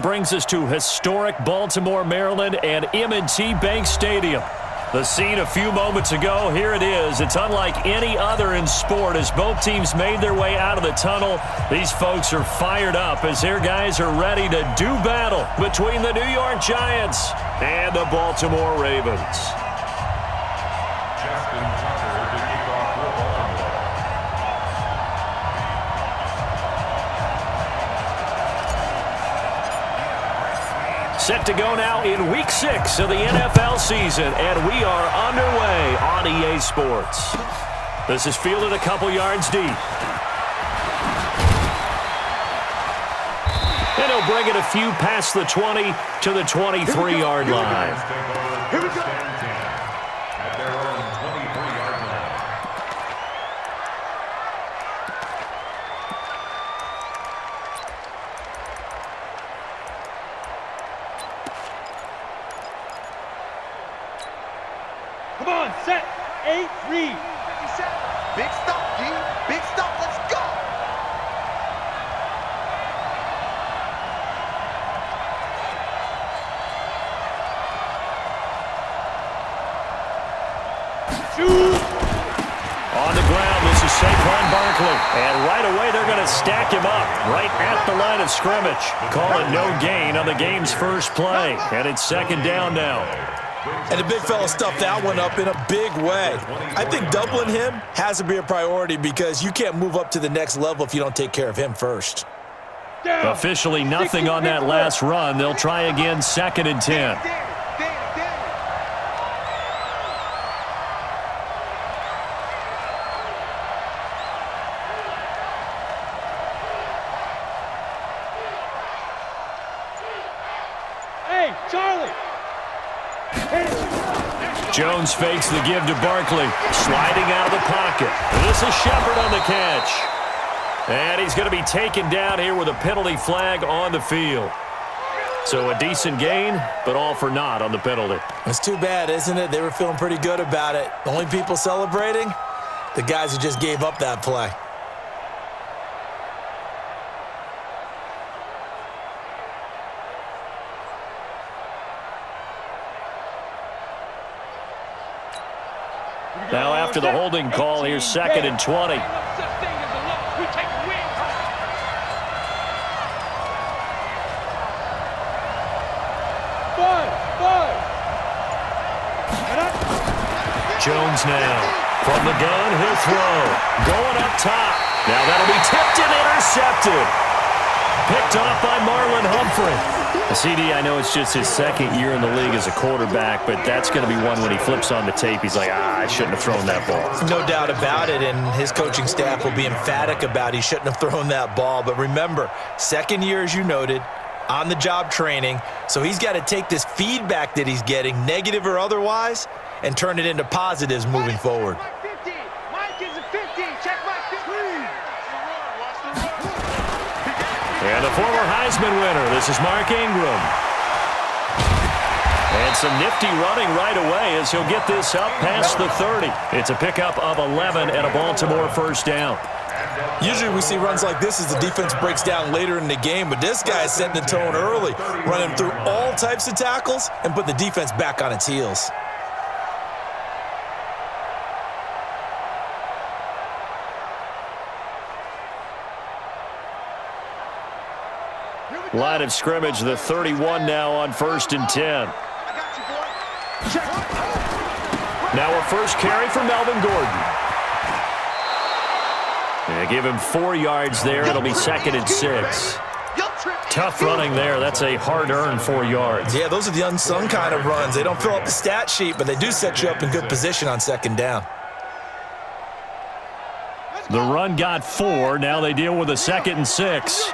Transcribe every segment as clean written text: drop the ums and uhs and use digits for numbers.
Brings us to historic Baltimore, Maryland, and M&T Bank Stadium. The scene a few moments ago, here it is. It's unlike any other in sport as both teams made their way out of the tunnel. These folks are fired up as their guys are ready to do battle between the New York Giants and the Baltimore Ravens. Set to go now in Week 6 of the NFL season, and we are underway on EA Sports. This is fielded a couple yards deep. And he'll bring it a few past the 20 to the 23-yard line. Here we go. Come on, set, 8, read. Big stop, D. Big stop, let's go. Shoot. On the ground, this is Saquon Barkley. And right away, they're going to stack him up right at the line of scrimmage. Call it no gain on the game's first play. And it's second down now. And the big fella stuffed that one up in a big way. I think doubling him has to be a priority because you can't move up to the next level if you don't take care of him first. Down. Officially nothing on that last run. They'll try again, second and 10. Hey, Charlie. Jones fakes the give to Barkley. Sliding out of the pocket. This is Shepard on the catch. And he's going to be taken down here with a penalty flag on the field. So a decent gain, but all for naught on the penalty. It's too bad, isn't it? They were feeling pretty good about it. The only people celebrating, the guys who just gave up that play. Now after the holding call, here's second and 20. Jones now. From the gun, he'll throw. Going up top. Now that'll be tipped and intercepted. Picked off by Marlon Humphrey. CD, I know it's just his second year in the league as a quarterback, but that's going to be one when he flips on the tape. He's like, I shouldn't have thrown that ball. No doubt about it, and his coaching staff will be emphatic about he shouldn't have thrown that ball. But remember, second year, as you noted, on-the-job training, so he's got to take this feedback that he's getting, negative or otherwise, and turn it into positives moving forward. And the former Heisman winner, this is Mark Ingram. And some nifty running right away as he'll get this up past the 30. It's a pickup of 11 and a Baltimore first down. Usually we see runs like this as the defense breaks down later in the game, but this guy is setting the tone early, running through all types of tackles and put the defense back on its heels. Line of scrimmage, the 31 now on first and 10. Now a first carry for Melvin Gordon. They give him 4 yards there. It'll be second and 6. Tough running there. That's a hard-earned 4 yards. Yeah, those are the unsung kind of runs. They don't fill up the stat sheet, but they do set you up in good position on second down. The run got 4. Now they deal with a second and 6.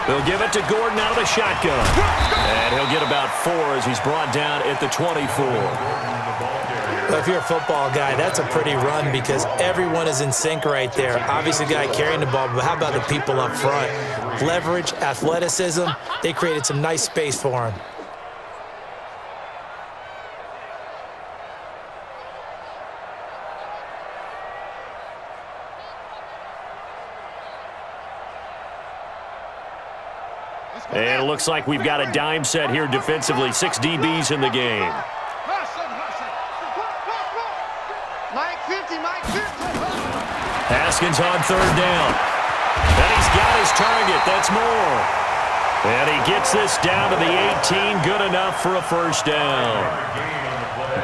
They'll give it to Gordon out of the shotgun. And he'll get about 4 as he's brought down at the 24. Well, if you're a football guy, that's a pretty run because everyone is in sync right there. Obviously, the guy carrying the ball, but how about the people up front? Leverage, athleticism, they created some nice space for him. And it looks like we've got a dime set here defensively. 6 DBs in the game. Mike 50, Mike 50. Haskins on third down. And he's got his target. That's more. And he gets this down to the 18. Good enough for a first down.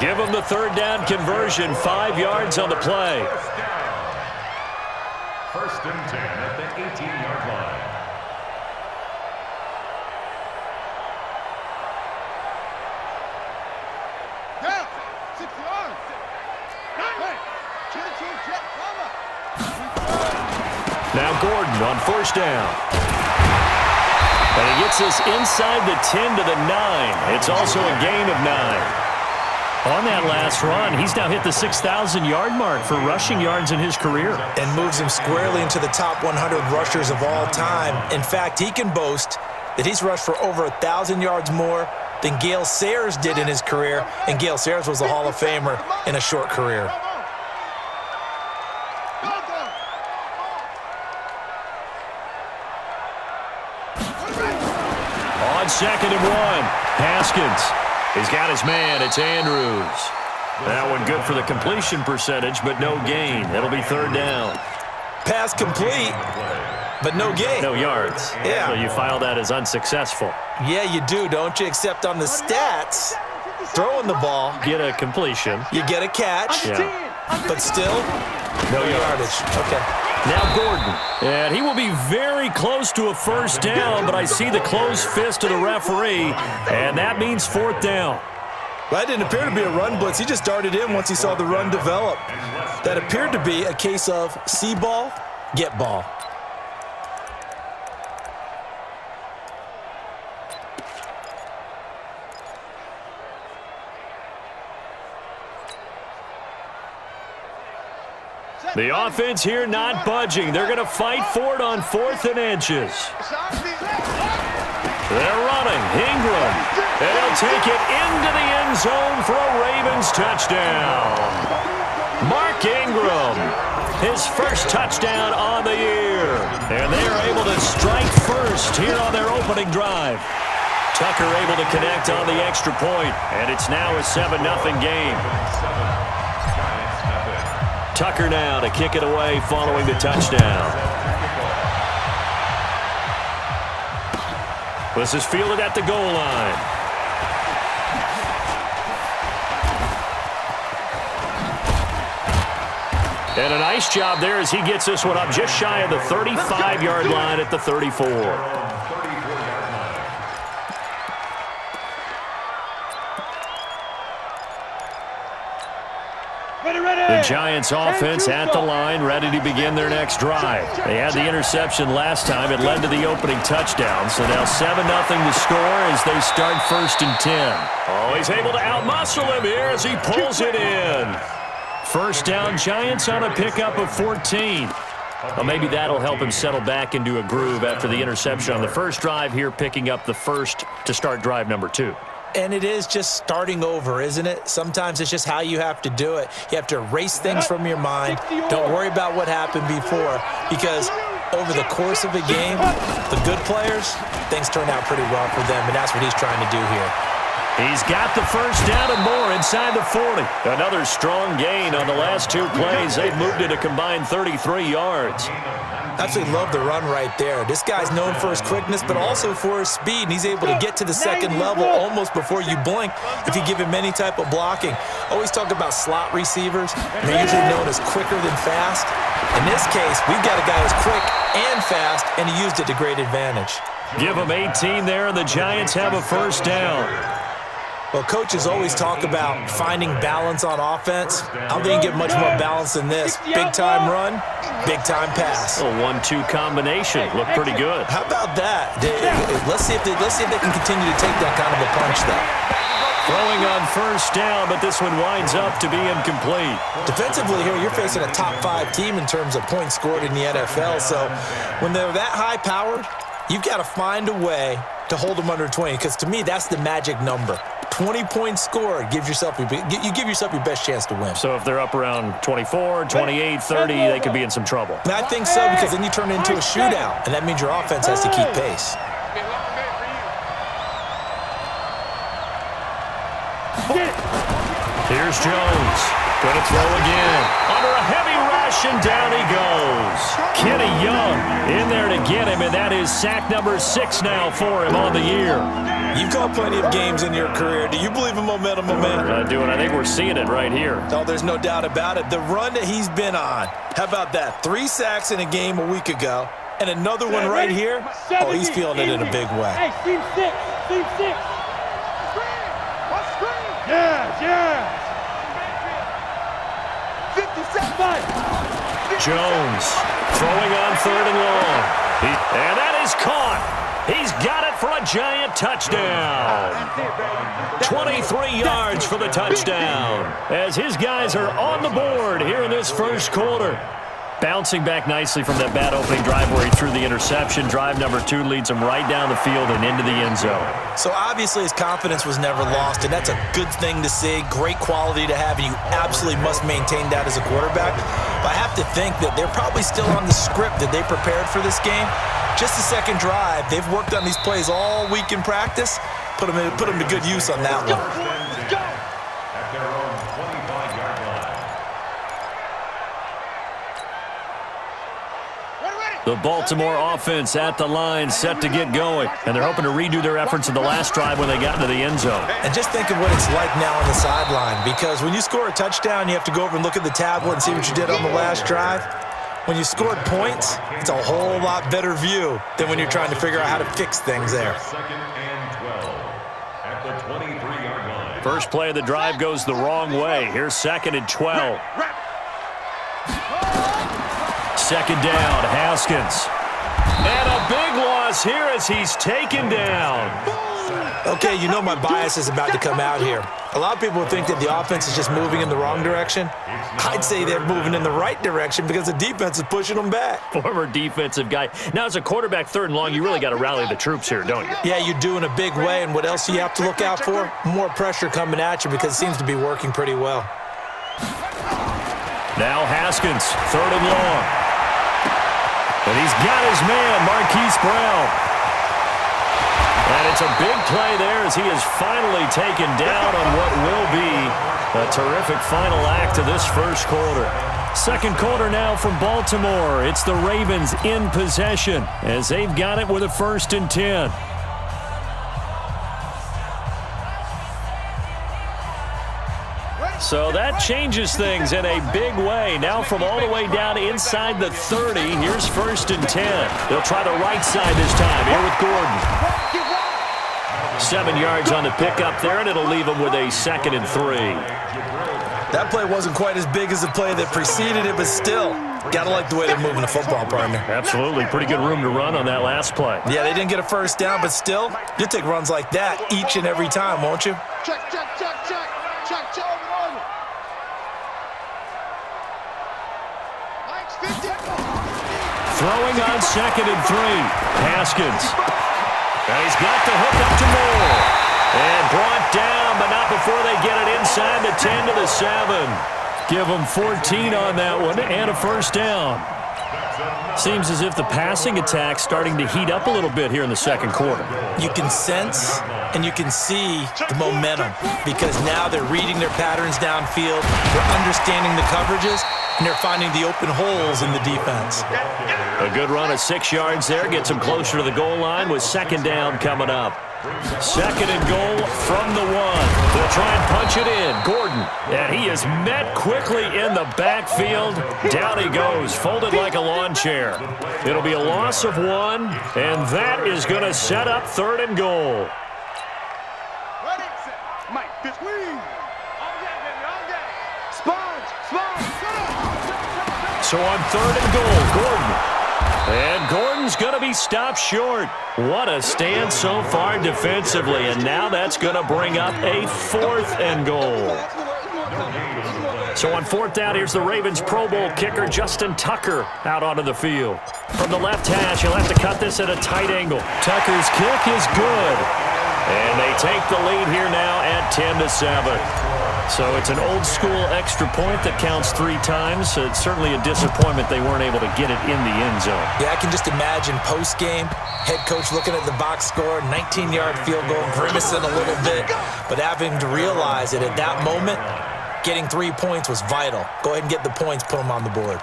Give him the third down conversion. 5 yards on the play. First and 10 at the 18-yard line. Down. 6 yards. Now Gordon on first down. And he gets this inside the 10 to the 9. It's also a gain of 9. On that last run, he's now hit the 6,000-yard mark for rushing yards in his career. And moves him squarely into the top 100 rushers of all time. In fact, he can boast that he's rushed for over 1,000 yards more than Gale Sayers did in his career. And Gale Sayers was a Hall of Famer in a short career. On 2nd and 1, Haskins. He's got his man. It's Andrews. That one good for the completion percentage, but no gain. It'll be third down. Pass complete, but no gain. No yards. Yeah. So you file that as unsuccessful. Yeah, you do, don't you? Except on the stats, throwing the ball, Get a completion. you get a catch, Yeah. but still, no yardage. Okay. Now Gordon. And he will be very close to a first down, but I see the closed fist of the referee, and that means fourth down. That didn't appear to be a run blitz. He just darted in once he saw the run develop. That appeared to be a case of see ball, get ball. The offense here not budging. They're going to fight for it on 4th and inches. They're running. Ingram. And he'll take it into the end zone for a Ravens touchdown. Mark Ingram, his first touchdown on the year. And they are able to strike first here on their opening drive. Tucker able to connect on the extra point, and it's now a 7-0 game. Tucker now to kick it away following the touchdown. This is fielded at the goal line. And a nice job there as he gets this one up just shy of the 35-yard line at the 34. The Giants offense at the line, ready to begin their next drive. They had the interception last time. It led to the opening touchdown. So now 7-0 to score as they start 1st and 10. Oh, he's able to outmuscle him here as he pulls it in. First down, Giants on a pickup of 14. Well, maybe that'll help him settle back into a groove after the interception on the first drive here, picking up the first to start drive number 2. And it is just starting over, isn't it? Sometimes it's just how you have to do it. You have to erase things from your mind. Don't worry about what happened before, because over the course of a game, the good players, things turn out pretty well for them, and that's what he's trying to do here. He's got the first down and more inside the 40. Another strong gain on the last 2 plays. They've moved it a combined 33 yards. Absolutely love the run right there. This guy's known for his quickness, but also for his speed, and he's able to get to the second level almost before you blink if you give him any type of blocking. Always talk about slot receivers, and they're usually known as quicker than fast. In this case, we've got a guy who's quick and fast, and he used it to great advantage. Give him 18 there, and the Giants have a first down. Well, coaches always talk about finding balance on offense. I don't think you get much more balance than this. Big-time run, big-time pass. A 1-2 combination. Looked pretty good. How about that? Let's see if they can continue to take that kind of a punch, though. Throwing on first down, but this one winds up to be incomplete. Defensively here, you're facing a top-5 team in terms of points scored in the NFL. So when they're that high-powered, you've got to find a way to hold them under 20, because to me, that's the magic number. 20 points scored, you give yourself your best chance to win. So if they're up around 24, 28, 30, they could be in some trouble. And I think so, because then you turn it into a shootout, and that means your offense has to keep pace. Here's Jones. Going to throw again. Under a heavy rush, and down he goes. Kenny Young in there to get him, and that is sack number 6 now for him on the year. You've called plenty of games in your career. Do you believe in momentum, my man? I do, and I think we're seeing it right here. Oh, there's no doubt about it. The run that he's been on. How about that? 3 sacks in a game a week ago, and another one right here. Oh, he's feeling it in a big way. Hey, team 6. Team 6. Yeah. 57. Jones throwing on 3rd and long. And that is caught. He's got it for a giant touchdown. 23 yards for the touchdown as his guys are on the board here in this first quarter. Bouncing back nicely from that bad opening drive where he threw the interception. Drive number 2 leads him right down the field and into the end zone. So obviously his confidence was never lost, and that's a good thing to see. Great quality to have, and you absolutely must maintain that as a quarterback. But I have to think that they're probably still on the script that they prepared for this game. Just the second drive, they've worked on these plays all week in practice. Put them to good use on that one. At their own 25-yard line. The Baltimore offense at the line, set to get going. And they're hoping to redo their efforts in the last drive when they got into the end zone. And just think of what it's like now on the sideline, because when you score a touchdown, you have to go over and look at the tablet and see what you did on the last drive. When you scored points, it's a whole lot better view than when you're trying to figure out how to fix things there. 2nd and 12 at the 23-yard line. First play of the drive goes the wrong way. Here's 2nd and 12. Second down, Haskins. And a big loss here as he's taken down. Okay, you know my bias is about to come out here. A lot of people think that the offense is just moving in the wrong direction. I'd say they're moving in the right direction because the defense is pushing them back. Former defensive guy. Now, as a quarterback, 3rd and long, you really got to rally the troops here, don't you? Yeah, you do in a big way, and what else do you have to look out for? More pressure coming at you because it seems to be working pretty well. Now Haskins, 3rd and long. And he's got his man, Marquise Brown. And it's a big play there as he is finally taken down on what will be a terrific final act of this first quarter. Second quarter now from Baltimore. It's the Ravens in possession as they've got it with a 1st and 10. So that changes things in a big way. Now from all the way down inside the 30, here's 1st and 10. They'll try the right side this time here with Gordon. 7 yards on the pickup there, and it'll leave them with a 2nd and 3. That play wasn't quite as big as the play that preceded it, but still, got to like the way they're moving the football, partner. Absolutely. Pretty good room to run on that last play. Yeah, they didn't get a first down, but still, you'll take runs like that each and every time, won't you? Check. Throwing on 2nd and 3. Haskins. And he's got the hook up to Moore. And brought down, but not before they get it inside the 10 to the 7. Give them 14 on that one and a first down. Seems as if the passing attack's starting to heat up a little bit here in the second quarter. You can sense and you can see the momentum because now they're reading their patterns downfield, they're understanding the coverages, and they're finding the open holes in the defense. A good run of 6 yards there gets them closer to the goal line with 2nd down coming up. 2nd and goal from the 1. They'll try and punch it in. Gordon, and he is met quickly in the backfield. Down he goes, folded like a lawn chair. It'll be a loss of 1, and that is going to set up 3rd and goal. So on 3rd and goal, Gordon. And Gordon's going to be stopped short. What a stand so far defensively, and now that's going to bring up a 4th and goal. So on 4th down, here's the Ravens Pro Bowl kicker, Justin Tucker, out onto the field. From the left hash, he'll have to cut this at a tight angle. Tucker's kick is good. And they take the lead here now at 10 to 7. So it's an old-school extra point that counts 3 times. So it's certainly a disappointment they weren't able to get it in the end zone. Yeah, I can just imagine post-game, head coach looking at the box score, 19-yard field goal, grimacing a little bit, but having to realize that at that moment, getting 3 points was vital. Go ahead and get the points, put them on the board.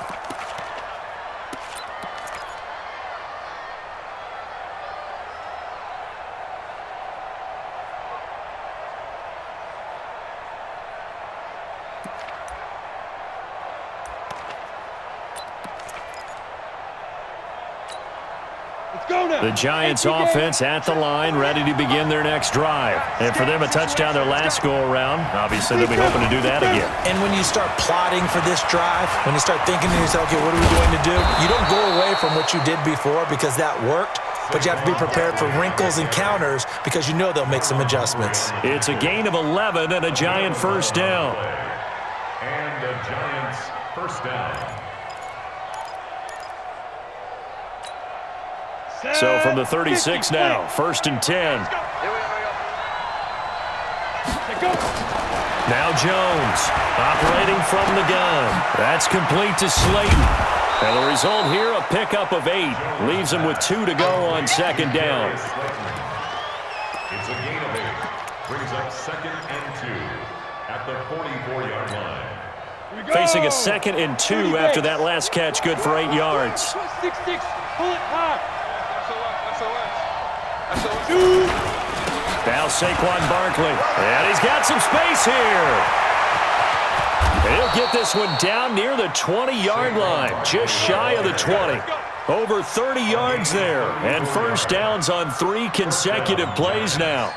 The Giants offense at the line, ready to begin their next drive. And for them, a touchdown their last go-around. Obviously, they'll be hoping to do that again. And when you start plotting for this drive, when you start thinking to yourself, okay, what are we going to do? You don't go away from what you did before because that worked, but you have to be prepared for wrinkles and counters because you know they'll make some adjustments. It's a gain of 11 and a Giant first down. And the Giants first down. So from the 36 now, 1st and 10. Now Jones, operating from the gun. That's complete to Slayton. And the result here, a pickup of 8. Leaves him with 2 to go on 2nd down. It's a gain of 8. Brings up 2nd and 2 at the 44-yard line. Facing a 2nd and 2 after that last catch, good for 8 yards. 6-6, pull it high. Now Saquon Barkley, and he's got some space here. And he'll get this one down near the 20-yard line, just shy of the 20. Over 30 yards there, and first downs on 3 consecutive plays now.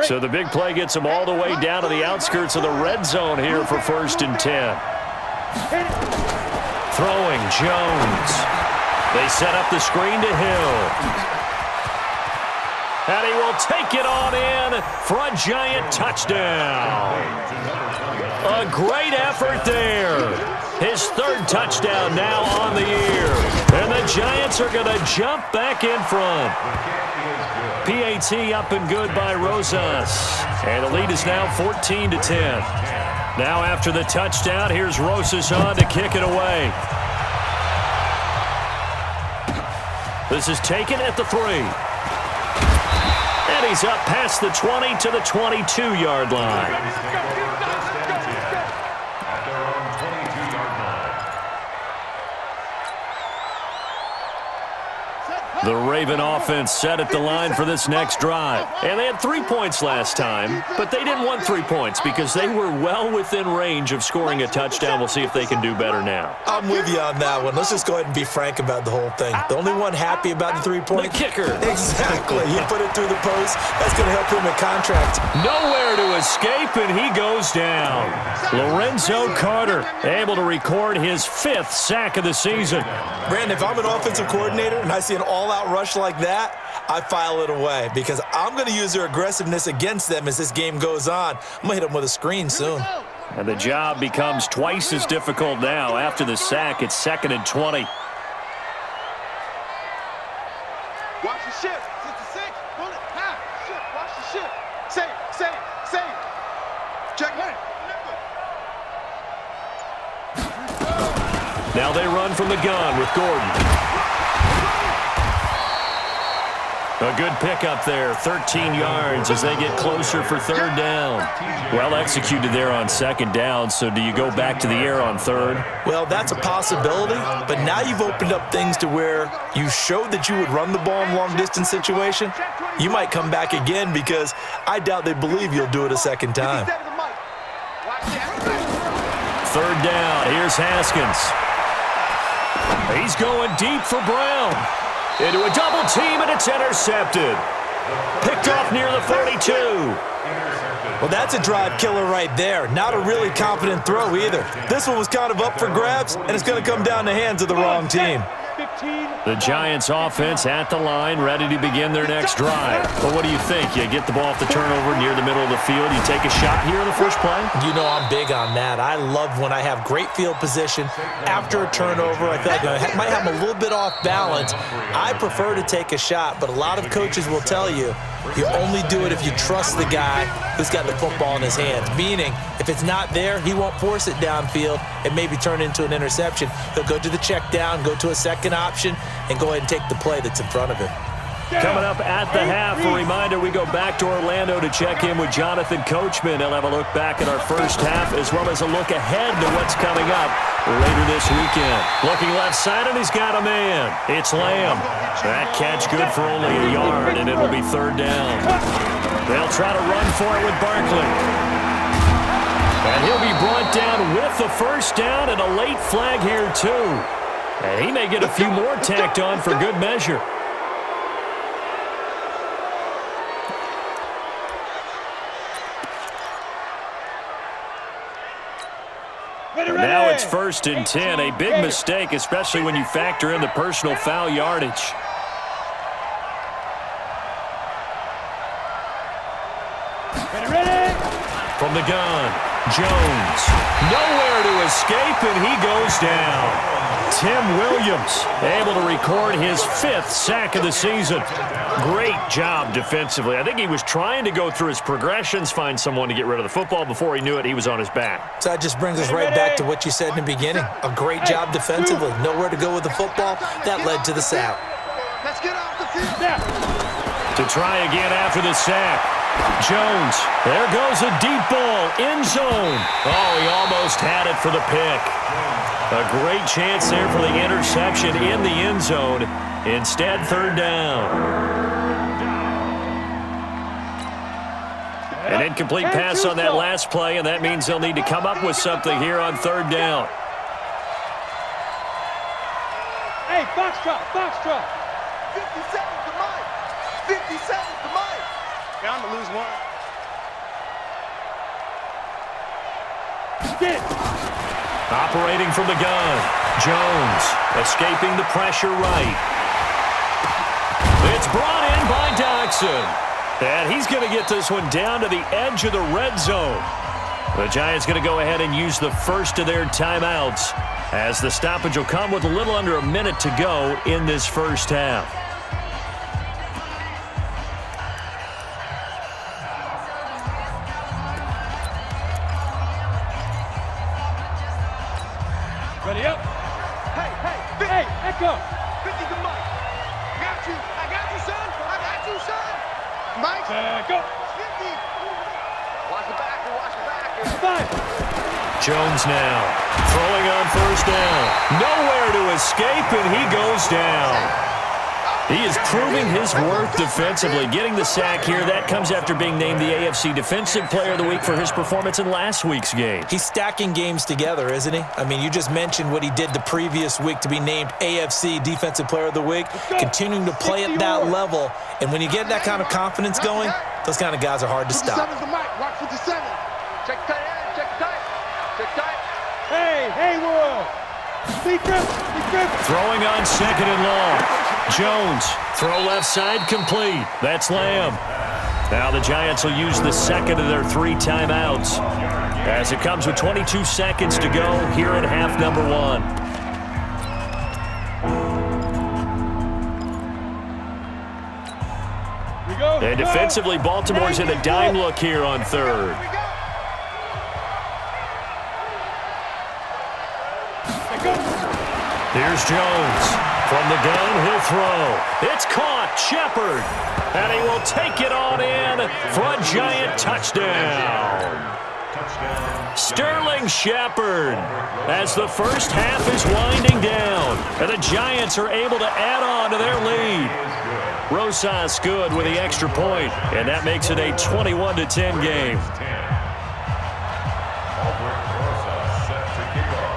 So the big play gets them all the way down to the outskirts of the red zone here for 1st and 10. Throwing Jones. They set up the screen to Hill. And he will take it on in for a Giant touchdown. A great effort there. His 3rd touchdown now on the year. And the Giants are going to jump back in front. PAT up and good by Rosas. And the lead is now 14-10. Now after the touchdown, here's Rosas on to kick it away. This is taken at the 3. And he's up past the 20 to the 22-yard line. The Raven offense set at the line for this next drive. And they had 3 points last time, but they didn't want 3 points because they were well within range of scoring a touchdown. We'll see if they can do better now. I'm with you on that one. Let's just go ahead and be frank about the whole thing. The only one happy about the 3-point. The kicker. Exactly. You put it through the post. That's going to help him in contract. Nowhere to escape, and he goes down. Lorenzo Carter able to record his 5th sack of the season. Brandon, if I'm an offensive coordinator and I see an all-out rush like that, I file it away because I'm going to use their aggressiveness against them as this game goes on. I'm going to hit them with a screen soon. And the job becomes twice as difficult now. After the sack, it's 2nd and 20. Watch the shift. 66. Pull it high. Shift. Watch the shift. Save. Check it. Now they run from the gun with Gordon. A good pickup there, 13 yards as they get closer for 3rd down. Well executed there on 2nd down, so do you go back to the air on 3rd? Well, that's a possibility, but now you've opened up things to where you showed that you would run the ball in long-distance situation. You might come back again because I doubt they believe you'll do it a 2nd time. 3rd down, here's Haskins. He's going deep for Brown. Into a double team, and it's intercepted. Picked off near the 42. Well, that's a drive killer right there. Not a really confident throw either. This one was kind of up for grabs, and it's going to come down the hands of the wrong team. The Giants offense at the line, ready to begin their next drive. But what do you think? You get the ball off the turnover near the middle of the field. You take a shot here in the first play? You know I'm big on that. I love when I have great field position after a turnover. I feel like I might have a little bit off balance. I prefer to take a shot, but a lot of coaches will tell you only do it if you trust the guy who's got the football in his hands. Meaning, if it's not there, he won't force it downfield and maybe turn into an interception. He'll go to the check down, go to a second option, and go ahead and take the play that's in front of him. Coming up at the half, a reminder, we go back to Orlando to check in with Jonathan Coachman. He'll have a look back at our first half as well as a look ahead to what's coming up later this weekend. Looking left side, and he's got a man. It's Lamb. That catch good for only a yard, and it'll be third down. They'll try to run for it with Barkley. And he'll be brought down with the first down and a late flag here, too. And he may get a few more tacked on for good measure. Now it's 1st and 10, a big mistake, especially when you factor in the personal foul yardage. From the gun, Jones. Nowhere to escape, and he goes down. Tim Williams able to record his 5th sack of the season. Great job defensively. I think he was trying to go through his progressions, find someone to get rid of the football. Before he knew it, he was on his back. So that just brings us right back to what you said in the beginning. A great job defensively. Nowhere to go with the football. That led to the sack. Let's get off the field. To try again after the sack. Jones. There goes a deep ball. End zone. Oh, he almost had it for the pick. A great chance there for the interception in the end zone. Instead, third down. An incomplete pass on that last play, and that means they'll need to come up with something here on third down. Hey, Foxtrot, Foxtrot. 50 seconds to Mike. 50 seconds to Mike. Bound to lose one. Get it. Operating from the gun. Jones escaping the pressure right. It's brought in by Dodson. And he's going to get this one down to the edge of the red zone. The Giants going to go ahead and use the first of their timeouts as the stoppage will come with a little under a minute to go in this first half. Ready up. Hey, hey, Hey, Echo. 50 to Mike. I got you, son. I got you, son. Mike. Go. 50. Watch the back. Watch the back. 5. Jones now throwing on first down. Nowhere to escape, and he goes down. He is proving his worth defensively. Getting the sack here, that comes after being named the AFC Defensive Player of the Week for his performance in last week's game. He's stacking games together, isn't he? I mean, you just mentioned what he did the previous week to be named AFC Defensive Player of the Week, continuing to play at that level. And when you get that kind of confidence going, those kind of guys are hard to stop. 57's the Mike. Watch 57. Check tight end. Check tight. Check tight. Hey, Hayward. Speed grip. Throwing on second and long. Jones, throw left side complete. That's Lamb. Now the Giants will use the second of their 3 timeouts as it comes with 22 seconds to go here at half number 1. We go. And defensively, Baltimore's in a dime look here on third. Here's Jones. From the gun, he'll throw. It's caught. Shepard. And he will take it on in for a Giant touchdown. Sterling Shepard as the first half is winding down. And the Giants are able to add on to their lead. Rosas good with the extra point, and that makes it a 21-10 game.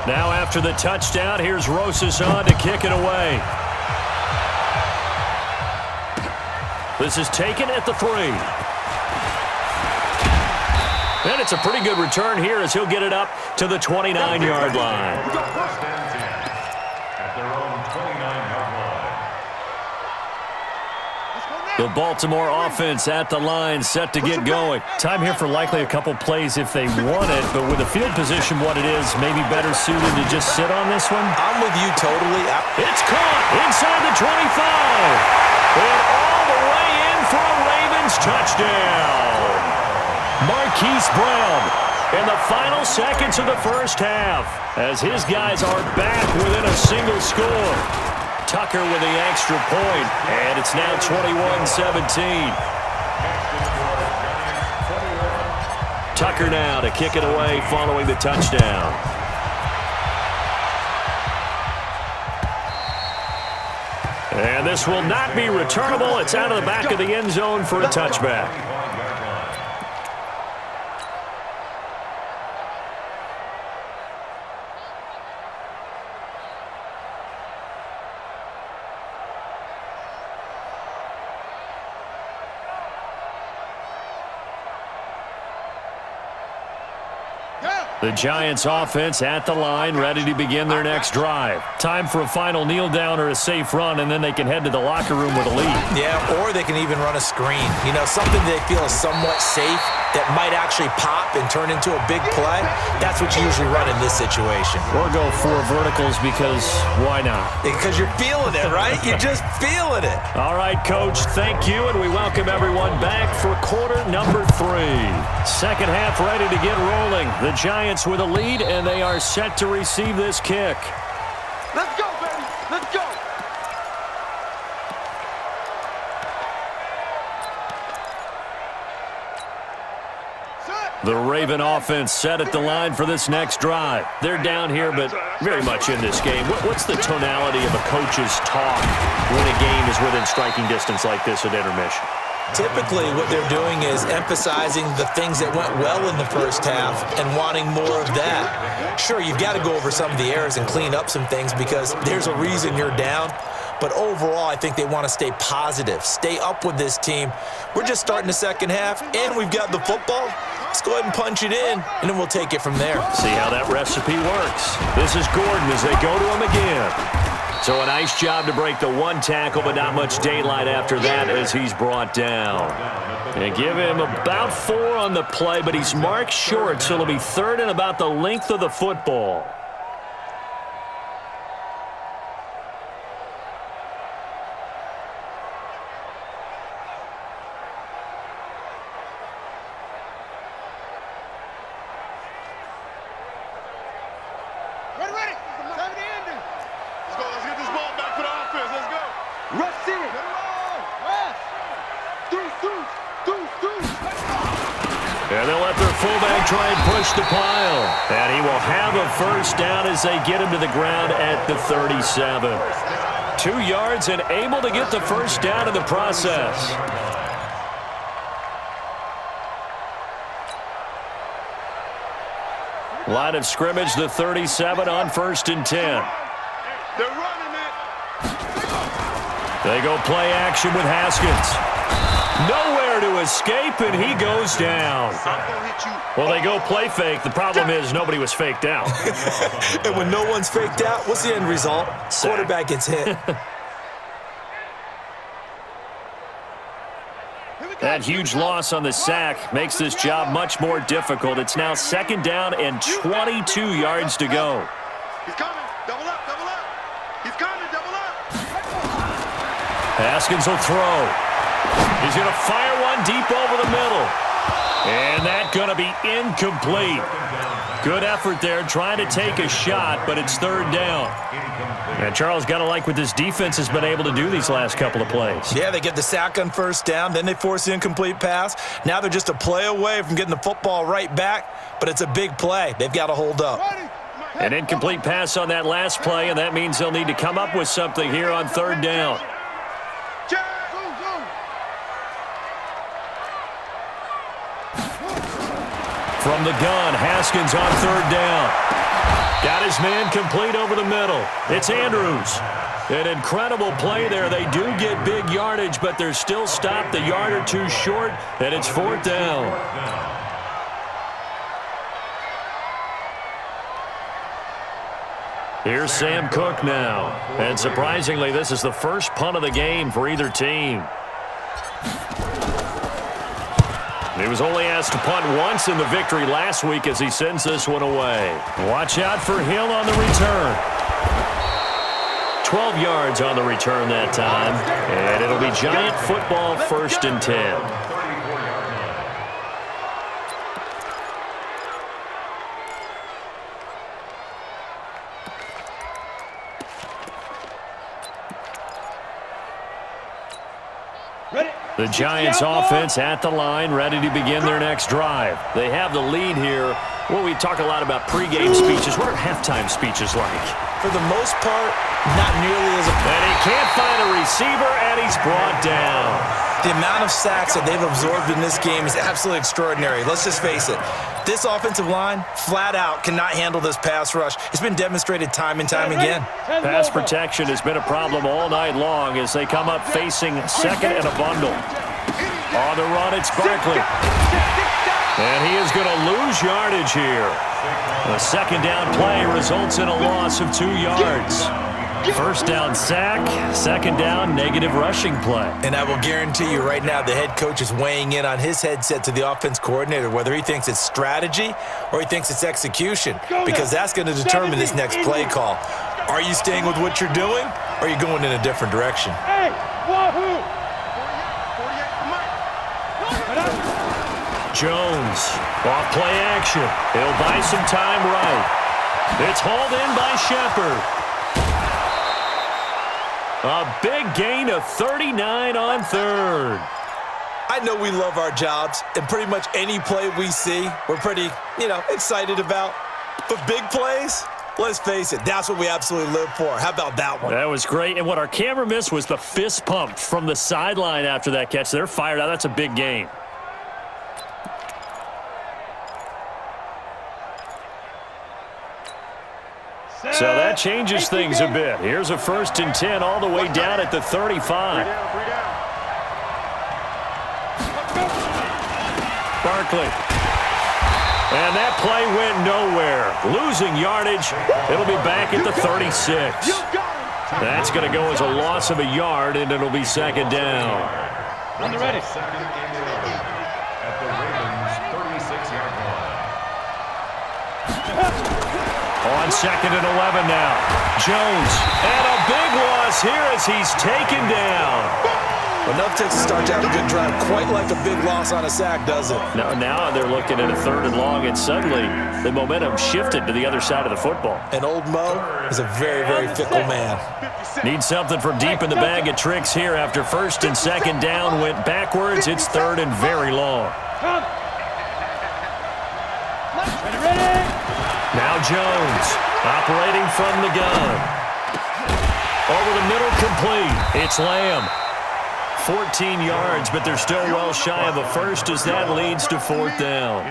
Now after the touchdown, here's Rosas on to kick it away. This is taken at the 3. And it's a pretty good return here as he'll get it up to the 29-yard line. At their own 29-yard line. The Baltimore offense at the line, set to get going. Time here for likely a couple plays if they want it, but with the field position what it is, maybe better suited to just sit on this one? I'm with you totally. It's caught inside the 25. And all the way in for a Ravens touchdown. Marquise Brown in the final seconds of the first half as his guys are back within a single score. Tucker with the extra point, and it's now 21-17. Tucker now to kick it away following the touchdown. And this will not be returnable. It's out of the back of the end zone for a touchback. The Giants offense at the line, ready to begin their next drive. Time for a final kneel down or a safe run, and then they can head to the locker room with a lead. Yeah, or they can even run a screen. You know, something they feel is somewhat safe that might actually pop and turn into a big play. That's what you usually run in this situation. Or go 4 verticals because why not? Because you're feeling it, right? You're just feeling it. All right, Coach, thank you, and we welcome everyone back for quarter number 3. Second half ready to get rolling. The Giants with a lead, and they are set to receive this kick. Let's go, baby. Let's go. The Raven offense set at the line for this next drive. They're down here, but very much in this game. What's the tonality of a coach's talk when a game is within striking distance like this at intermission? Typically, what they're doing is emphasizing the things that went well in the first half and wanting more of that. Sure, you've got to go over some of the errors and clean up some things because there's a reason you're down. But overall, I think they want to stay positive, stay up with this team. We're just starting the second half, and we've got the football. Let's go ahead and punch it in, and then we'll take it from there. See how that recipe works. This is Gordon as they go to him again. So a nice job to break the 1 tackle, but not much daylight after that as he's brought down. And give him about 4 on the play, but he's marked short, so it'll be 3rd and about the length of the football. Ready. Time to end it. Let's go. Let's get this ball back for the offense. Let's go. Rush in. West. Deuce. And they'll let their fullback try and push the pile. And he will have a first down as they get him to the ground at the 37. 2 yards and able to get the first down in the process. Line of scrimmage, the 37 on 1st and 10. They're running it. They go play action with Haskins. Nowhere to escape, and he goes down. Well, they go play fake. The problem is nobody was faked out. And when no one's faked out, what's the end result? Sack. Quarterback gets hit. That huge loss on the sack makes this job much more difficult. It's now 2nd down and 22 yards to go. He's coming. Double up. He's coming. Double up. Haskins will throw. He's going to fire one deep over the middle. And that's going to be incomplete. Good effort there trying to take a shot, but it's 3rd down. And Charles, got to like what this defense has been able to do these last couple of plays. Yeah, they get the sack on 1st down, then they force the incomplete pass. Now they're just a play away from getting the football right back, but it's a big play. They've got to hold up. An incomplete pass on that last play, and that means they'll need to come up with something here on 3rd down. From the gun, Haskins on 3rd down. Got his man complete over the middle. It's Andrews. An incredible play there. They do get big yardage, but they're still stopped a yard or 2 short, and it's 4th down. Here's Sam Cook now. And surprisingly, this is the first punt of the game for either team. He was only asked to punt once in the victory last week as he sends this one away. Watch out for Hill on the return. 12 yards on the return that time. And it'll be Giant football, 1st and 10. The Giants offense at the line, ready to begin their next drive. They have the lead here. Well, we talk a lot about pregame speeches. What are halftime speeches like? For the most part, not nearly as And he can't find a receiver, and he's brought down. The amount of sacks that they've absorbed in this game is absolutely extraordinary. Let's just face it. This offensive line, flat out, cannot handle this pass rush. It's been demonstrated time and time again. Pass protection has been a problem all night long as they come up facing second and a bundle. On the run, it's Barkley. And he is going to lose yardage here. The second down play results in a loss of 2 yards. First down sack, second down negative rushing play. And I will guarantee you right now the head coach is weighing in on his headset to the offense coordinator, whether he thinks it's strategy or he thinks it's execution, because that's going to determine this next play call. Are you staying with what you're doing, or are you going in a different direction? Hey, wahoo! Jones, off play action. He'll buy some time right. It's hauled in by Shepard. A big gain of 39 on 3rd. I know we love our jobs, and pretty much any play we see, we're pretty, excited about. But big plays, let's face it, that's what we absolutely live for. How about that one? That was great. And what our camera missed was the fist pump from the sideline after that catch. They're fired out. That's a big gain. So that changes things a bit. Here's a 1st and 10 all the way down at the 35. Barkley. And that play went nowhere. Losing yardage. It'll be back at the 36. That's going to go as a loss of a yard, and it'll be second down. On the ready. Second and 11 at the Ravens' 36-yard line. On 2nd and 11 now. Jones. And a big loss here as he's taken down. Enough to start out a good drive. Quite like a big loss on a sack, does it? Now they're looking at a 3rd and long, and suddenly the momentum shifted to the other side of the football. And old Mo is a very, very fickle man. Need something from deep in the bag of tricks here after 1st and 2nd down went backwards. It's 3rd and very long. Ready. Now Jones operating from the gun. Over the middle, complete. It's Lamb. 14 yards, but they're still well shy of a first as that leads to 4th down.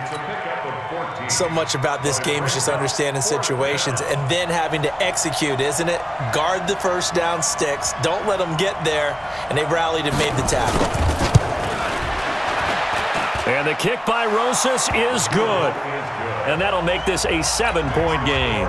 So much about this game is just understanding situations and then having to execute, isn't it? Guard the first down sticks. Don't let them get there. And they rallied and made the tackle. And the kick by Rosas is good. And that'll make this a 7-point game.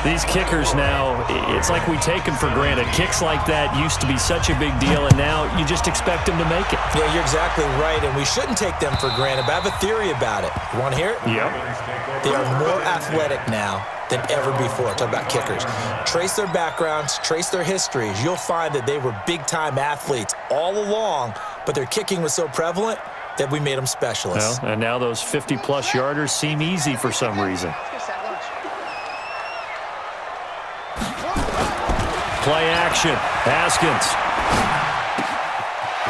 These kickers now, it's like we take them for granted. Kicks like that used to be such a big deal, and now you just expect them to make it. Yeah, you're exactly right, and we shouldn't take them for granted, but I have a theory about it. You want to hear it? Yep. They are more athletic now than ever before. Talk about kickers. Trace their backgrounds, trace their histories. You'll find that they were big-time athletes all along, but their kicking was so prevalent that we made them specialists. Well, and now those 50-plus yarders seem easy for some reason. Play action. Haskins.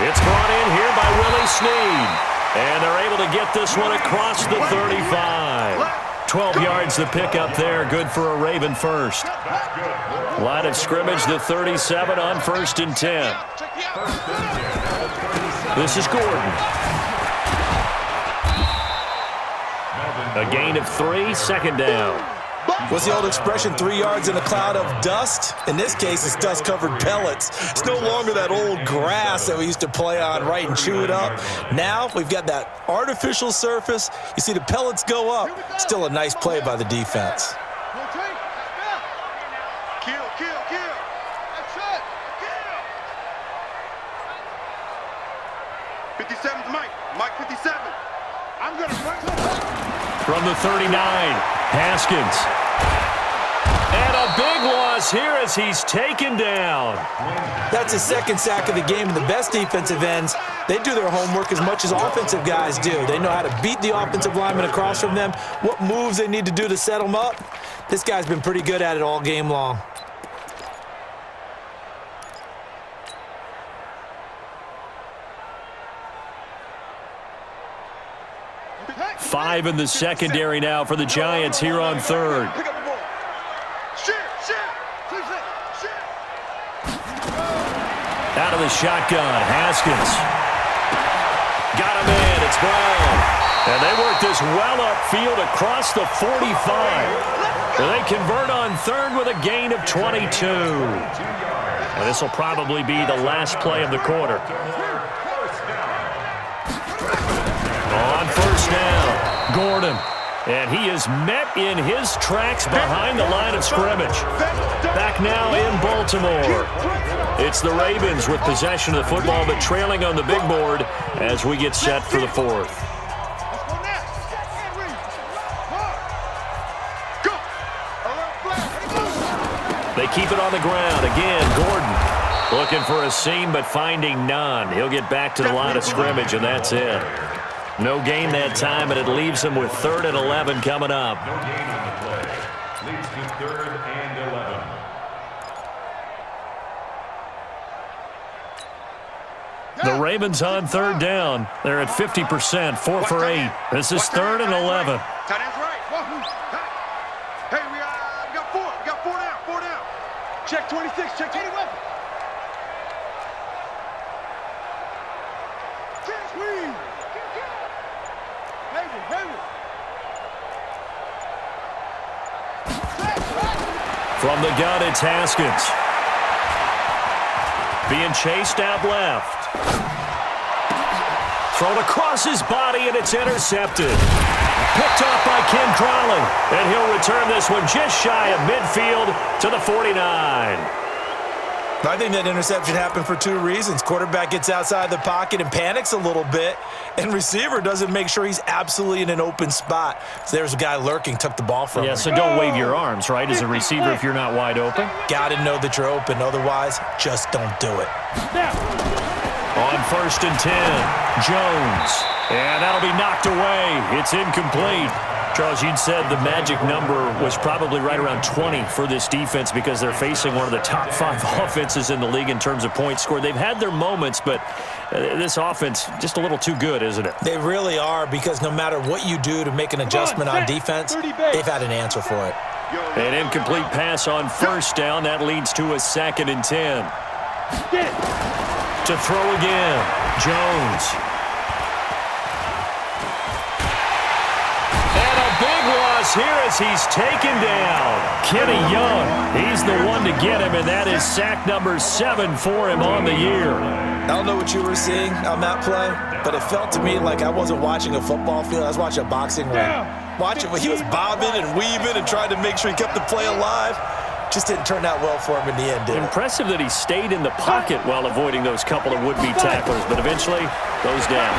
It's brought in here by Willie Snead. And they're able to get this one across the 35. 12 yards the pickup there. Good for a Raven first. Line of scrimmage, the 37 on 1st and 10. This is Gordon. A gain of 3, 2nd down. What's the old expression, 3 yards in a cloud of dust? In this case, it's dust-covered pellets. It's no longer that old grass that we used to play on, right, and chew it up. Now we've got that artificial surface. You see the pellets go up. Still a nice play by the defense. Kill. That's it. Kill. 57's Mike. Mike 57. I'm going to run. From the 39, Haskins. And a big loss here as he's taken down. That's his second sack of the game, and the best defensive ends, they do their homework as much as offensive guys do. They know how to beat the offensive lineman across from them, what moves they need to do to set them up. This guy's been pretty good at it all game long. Five in the secondary now for the Giants here on third. Pick up the ball. Shift. Out of the shotgun, Haskins. Got him in, it's Brown. And they work this well upfield across the 45. And they convert on third with a gain of 22. And this will probably be the last play of the quarter. On first down, Gordon. And he is met in his tracks behind the line of scrimmage. Back now in Baltimore. It's the Ravens with possession of the football, but trailing on the big board as we get set for the fourth. They keep it on the ground. Again, Gordon looking for a seam, but finding none. He'll get back to the line of scrimmage, and that's it. No gain that time, and it leaves him with 3rd and 11 coming up. No gain on the play. Leads to 3rd and 11. The Ravens on third down. They're at 50%, 4 for 8. This is 3rd and 11. Tight end's right. Hey, we got 4. We got 4 down. 4 down. Check 26. Check 21. From the gun, it's Haskins. Being chased out left. Thrown across his body, and it's intercepted. Picked off by Ken Crawley. And he'll return this one just shy of midfield to the 49. I think that interception happened for 2 reasons. Quarterback gets outside the pocket and panics a little bit, and receiver doesn't make sure he's absolutely in an open spot. So there's a guy lurking, took the ball from him. Yeah, so don't wave your arms, right, as a receiver if you're not wide open. Got to know that you're open. Otherwise, just don't do it. On 1st and 10, Jones. And that'll be knocked away. It's incomplete. Charles, you'd said the magic number was probably right around 20 for this defense because they're facing one of the top 5 offenses in the league in terms of points scored. They've had their moments, but this offense just a little too good, isn't it? They really are, because no matter what you do to make an adjustment on defense, they've had an answer for it. An incomplete pass on 1st down. That leads to a 2nd and 10. To throw again, Jones. Here as he's taken down. Kenny Young, he's the one to get him, and that is sack number 7 for him on the year. I don't know what you were seeing on that play, but it felt to me like I wasn't watching a football field. I was watching a boxing ring. He was bobbing and weaving and trying to make sure he kept the play alive. Just didn't turn out well for him in the end, did it? Impressive that he stayed in the pocket while avoiding those couple of would-be tacklers, but eventually goes down.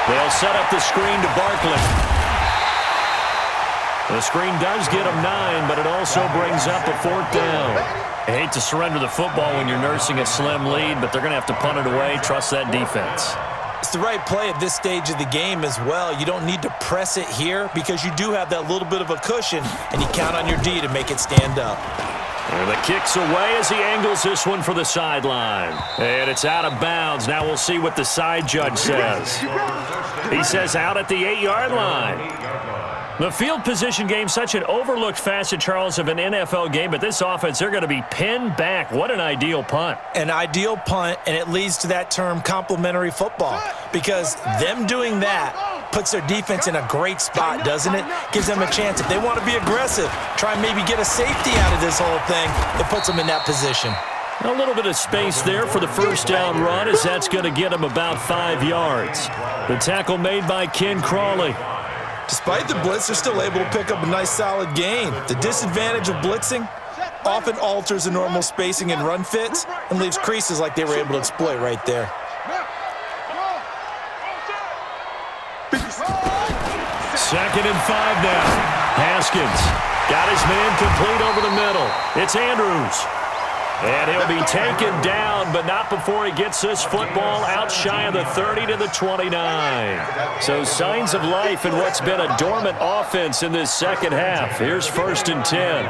They'll set up the screen to Barkley. The screen does get him 9, but it also brings up a 4th down. I hate to surrender the football when you're nursing a slim lead, but they're going to have to punt it away. Trust that defense. It's the right play at this stage of the game as well. You don't need to press it here because you do have that little bit of a cushion, and you count on your D to make it stand up. And the kick's away as he angles this one for the sideline. And it's out of bounds. Now we'll see what the side judge says. He says out at the 8-yard line. The field position game, such an overlooked facet, Charles, of an NFL game, but this offense, they're going to be pinned back. What an ideal punt. An ideal punt, and it leads to that term complementary football, because them doing that puts their defense in a great spot, doesn't it? Gives them a chance. If they want to be aggressive, try and maybe get a safety out of this whole thing, it puts them in that position. A little bit of space there for the 1st down run, as that's going to get them about 5 yards. The tackle made by Ken Crawley. Despite the blitz, they're still able to pick up a nice solid gain. The disadvantage of blitzing often alters the normal spacing and run fits and leaves creases like they were able to exploit right there. 2nd and 5 now. Haskins got his man complete over the middle. It's Andrews. And he'll be taken down, but not before he gets this football out shy of the 30 to the 29. So signs of life in what's been a dormant offense in this second half. Here's 1st and 10.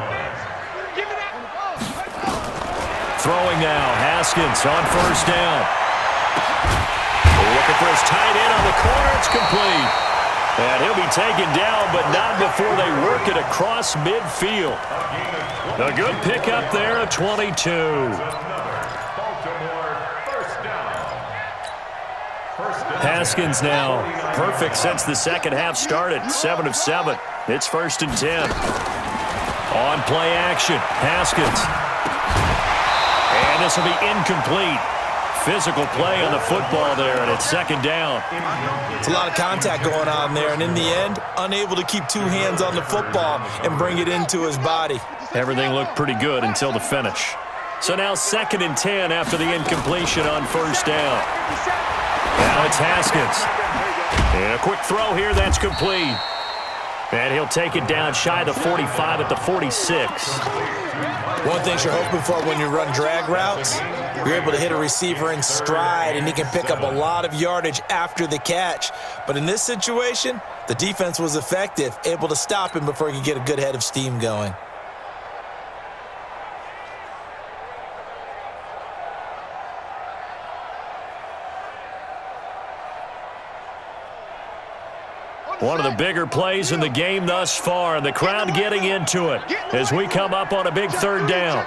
Throwing now, Haskins on 1st down. Looking for his tight end on the corner. It's complete. And he'll be taken down, but not before they work it across midfield. A good pickup there at 22. Haskins now perfect since the second half started. 7 of 7. It's 1st and 10. On play action, Haskins. And this will be incomplete. Physical play on the football there, and it's 2nd down. It's a lot of contact going on there, and in the end, unable to keep 2 hands on the football and bring it into his body. Everything looked pretty good until the finish. So now 2nd and 10 after the incompletion on 1st down. Now it's Haskins. And a quick throw here, that's complete. And he'll take it down shy of the 45 at the 46. One thing you're hoping for when you run drag routes, you're able to hit a receiver in stride, and he can pick up a lot of yardage after the catch. But in this situation, the defense was effective, able to stop him before he could get a good head of steam going. One of the bigger plays in the game thus far, and the crowd getting into it as we come up on a big 3rd down.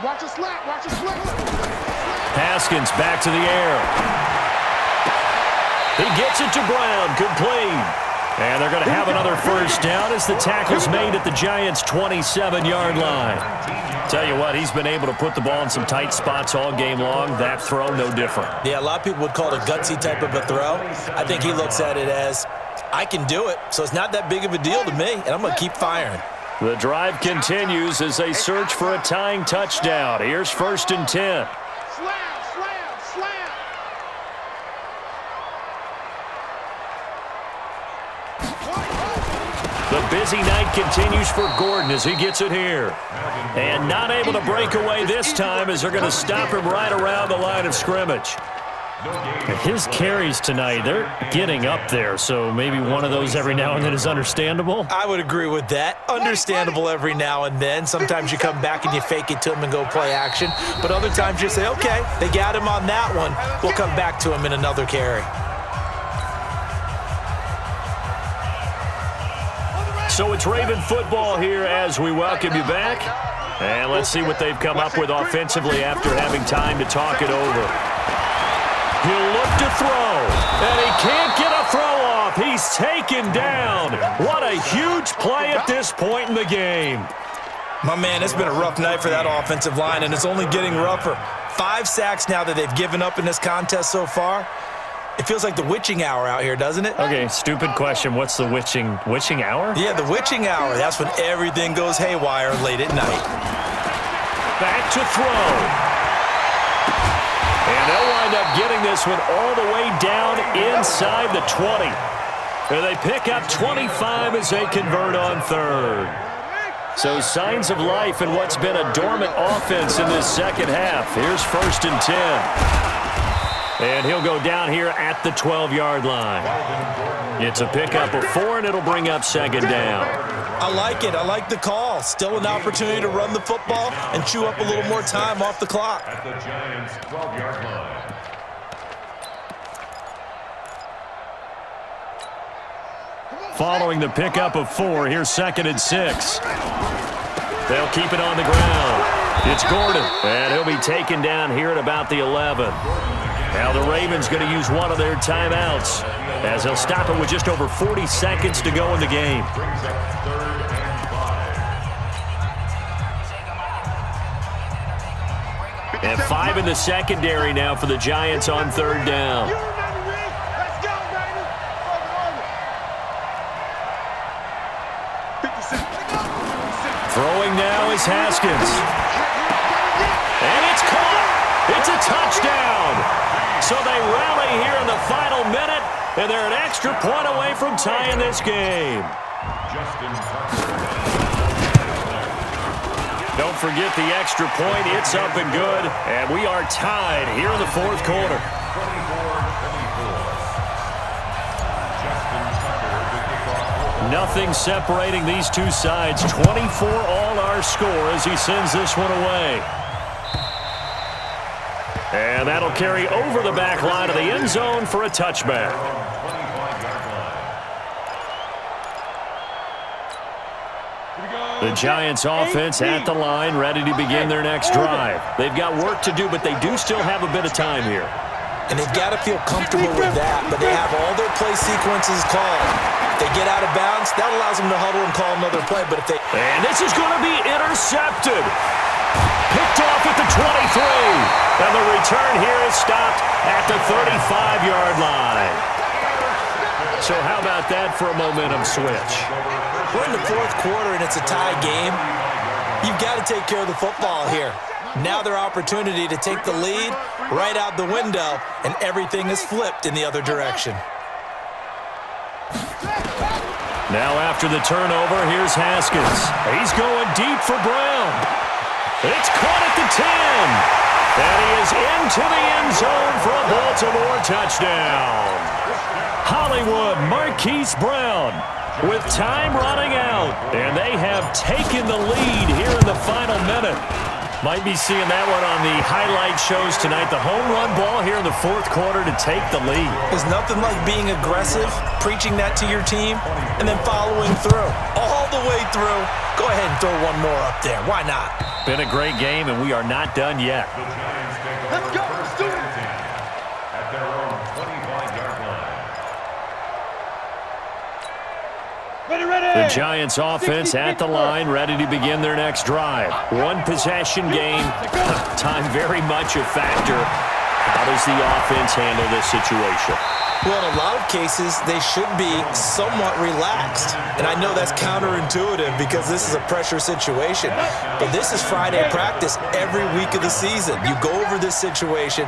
Watch a slap, watch a slap. Haskins back to the air. He gets it to Brown, complete. And they're going to have another 1st down as the tackle's made at the Giants' 27-yard line. Tell you what, he's been able to put the ball in some tight spots all game long. That throw, no different. Yeah, a lot of people would call it a gutsy type of a throw. I think he looks at it as, I can do it, so it's not that big of a deal to me, and I'm going to keep firing. The drive continues as they search for a tying touchdown. Here's 1st and 10. Slam, slam, slam. The busy night continues for Gordon as he gets it here. And not able to break away this time as they're going to stop him right around the line of scrimmage. His carries tonight, they're getting up there, so maybe one of those every now and then is understandable. I would agree with that. Understandable every now and then. Sometimes you come back and you fake it to him and go play action. But other times you say, okay, they got him on that one. We'll come back to him in another carry. So it's Raven football here as we welcome you back. And let's see what they've come up with offensively after having time to talk it over. He'll look to throw, and he can't get a throw off. He's taken down. What a huge play at this point in the game. My man, it's been a rough night for that offensive line, and it's only getting rougher. 5 sacks now that they've given up in this contest so far. It feels like the witching hour out here, doesn't it? Okay, stupid question. What's the witching hour? Yeah, the witching hour. That's when everything goes haywire late at night. Back to throw. And they'll wind up getting this one all the way down inside the 20. And they pick up 25 as they convert on 3rd. So signs of life in what's been a dormant offense in this second half. Here's 1st and 10. And he'll go down here at the 12-yard line. It's a pickup of 4, and it'll bring up 2nd down. I like it. I like the call. Still an opportunity to run the football and chew up a little more time off the clock. At the Giants' 12-yard line. Following the pickup of 4, here's 2nd and 6. They'll keep it on the ground. It's Gordon, and he'll be taken down here at about the 11. Now the Ravens going to use one of their timeouts as they'll stop it with just over 40 seconds to go in the game. And 5 in the secondary now for the Giants on 3rd down. Throwing now is Haskins. And it's caught. It's a touchdown. So they rally here in the final minute, and they're an extra point away from tying this game. Don't forget the extra point. It's up and good, and we are tied here in the fourth quarter. Nothing separating these two sides. 24 all our score as he sends this one away. And that'll carry over the back line of the end zone for a touchback. The Giants offense at the line, ready to begin their next drive. They've got work to do, but they do still have a bit of time here. And they've got to feel comfortable with that, but they have all their play sequences called. If they get out of bounds, that allows them to huddle and call another play. But if they... And this is going to be intercepted. Picked off at the 23. And the return here is stopped at the 35-yard line. So how about that for a momentum switch? We're in the fourth quarter, and it's a tie game. You've got to take care of the football here. Now their opportunity to take the lead right out the window, and everything is flipped in the other direction. Now after the turnover, here's Haskins. He's going deep for Brown. It's caught at the 10. And he is into the end zone for a Baltimore touchdown. Hollywood Marquise Brown with time running out. And they have taken the lead here in the final minute. Might be seeing that one on the highlight shows tonight. The home run ball here in the fourth quarter to take the lead. There's nothing like being aggressive, preaching that to your team, and then following through. All the way through. Go ahead and throw one more up there. Why not? Been a great game, and we are not done yet. Let's go. Let's do it. At their own 25-yard line. Ready. The Giants offense at the line, ready to begin their next drive. One possession game, time very much a factor. How does the offense handle this situation? Well, in a lot of cases, they should be somewhat relaxed. And I know that's counterintuitive because this is a pressure situation. But this is Friday practice every week of the season. You go over this situation,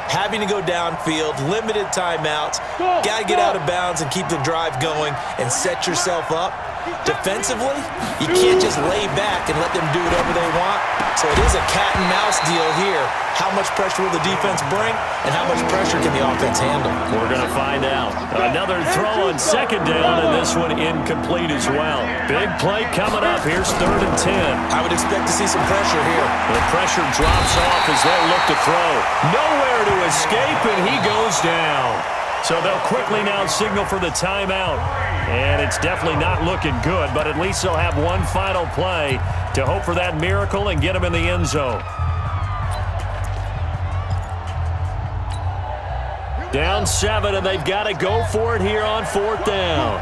having to go downfield, limited timeouts, got to get out of bounds and keep the drive going and set yourself up. Defensively, you can't just lay back and let them do whatever they want. So it is a cat and mouse deal here. How much pressure will the defense bring and how much pressure can the offense handle? We're going to find out. Another throw on second down, and this one incomplete as well. Big play coming up. Here's 3rd and 10. I would expect to see some pressure here. The pressure drops off as they'll look to throw. Nowhere to escape, and he goes down. So they'll quickly now signal for the timeout. And it's definitely not looking good, but at least they'll have one final play to hope for that miracle and get them in the end zone. Down 7, and they've got to go for it here on 4th down.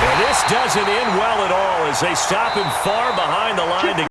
And this doesn't end well at all as they stop him far behind the line to